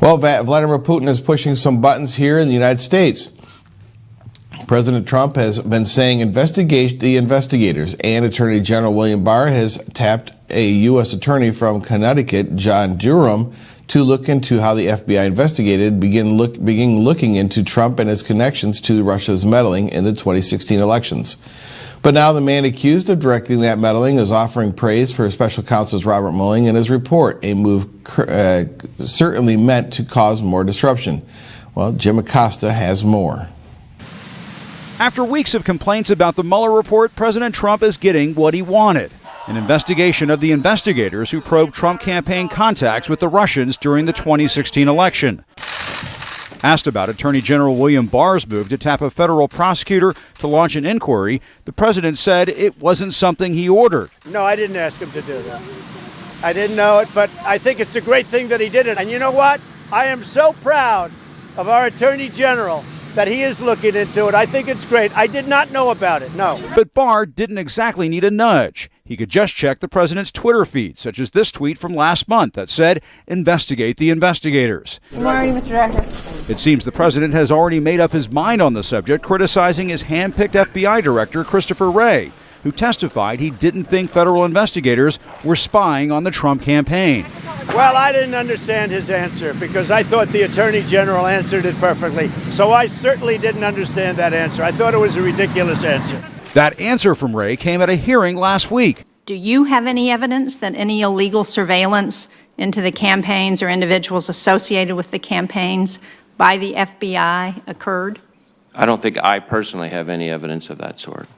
Well, Vladimir Putin is pushing some buttons here in the United States. President Trump has been saying the investigators, and Attorney General William Barr has tapped a U.S. attorney from Connecticut, John Durham, to look into how the FBI investigated, begin looking into Trump and his connections to Russia's meddling in the 2016 elections. But now the man accused of directing that meddling is offering praise for Special Counsel's Robert Mueller in his report, a move certainly meant to cause more disruption. Well, Jim Acosta has more. After weeks of complaints about the Mueller report, President Trump is getting what he wanted: an investigation of the investigators who probed Trump campaign contacts with the Russians during the 2016 election. Asked about Attorney General William Barr's move to tap a federal prosecutor to launch an inquiry, the president said it wasn't something he ordered. No, I didn't ask him to do that. I didn't know it, but I think it's a great thing that he did it. And you know what? I am so proud of our Attorney General that he is looking into it. I think it's great. I did not know about it, no. But Barr didn't exactly need a nudge. He could just check the president's Twitter feed, such as this tweet from last month that said, "Investigate the investigators." Good morning, Mr. Director. It seems the president has already made up his mind on the subject, criticizing his hand-picked FBI director, Christopher Wray, who testified he didn't think federal investigators were spying on the Trump campaign. Well, I didn't understand his answer because I thought the Attorney General answered it perfectly. So I certainly didn't understand that answer. I thought it was a ridiculous answer. That answer from Wray came at a hearing last week. Do you have any evidence that any illegal surveillance into the campaigns or individuals associated with the campaigns by the FBI occurred? I don't think I personally have any evidence of that sort.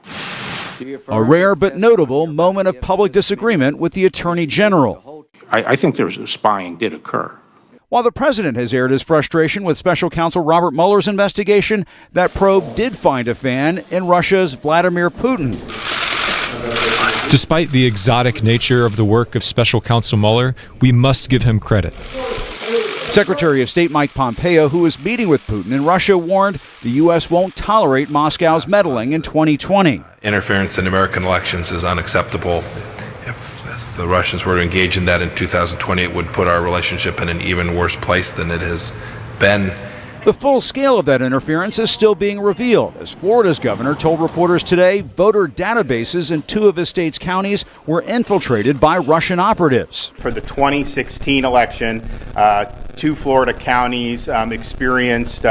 A rare but notable moment of public disagreement with the Attorney General. I think spying did occur. While the president has aired his frustration with Special Counsel Robert Mueller's investigation, that probe did find a fan in Russia's Vladimir Putin. Despite the exotic nature of the work of Special Counsel Mueller, we must give him credit. Secretary of State Mike Pompeo, who is meeting with Putin in Russia, warned the U.S. won't tolerate Moscow's meddling in 2020. Interference in American elections is unacceptable. If the Russians were to engage in that in 2020, it would put our relationship in an even worse place than it has been. The full scale of that interference is still being revealed, as Florida's governor told reporters today voter databases in 2 of his state's counties were infiltrated by Russian operatives. For the 2016 election, 2 Florida counties experienced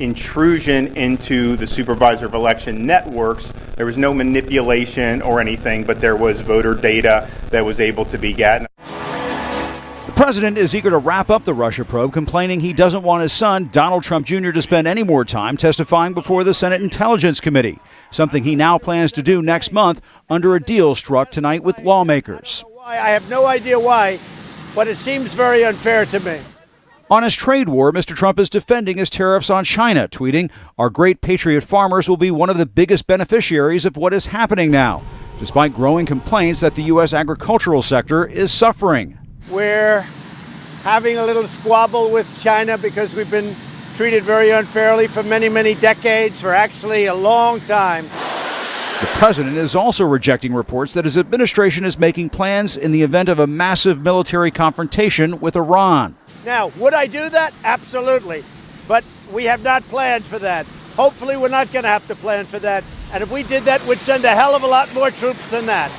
intrusion into the supervisor of election networks. There was no manipulation or anything, but there was voter data that was able to be gotten. The president is eager to wrap up the Russia probe, complaining he doesn't want his son, Donald Trump Jr., to spend any more time testifying before the Senate Intelligence Committee, something he now plans to do next month under a deal struck tonight with lawmakers. I have no idea why, but it seems very unfair to me. On his trade war, Mr. Trump is defending his tariffs on China, tweeting, "Our great patriot farmers will be one of the biggest beneficiaries of what is happening now," despite growing complaints that the U.S. agricultural sector is suffering. We're having a little squabble with China because we've been treated very unfairly for many, many decades, for actually a long time. The president is also rejecting reports that his administration is making plans in the event of a massive military confrontation with Iran. Now, would I do that? Absolutely. But we have not planned for that. Hopefully, we're not going to have to plan for that. And if we did that, we'd send a hell of a lot more troops than that.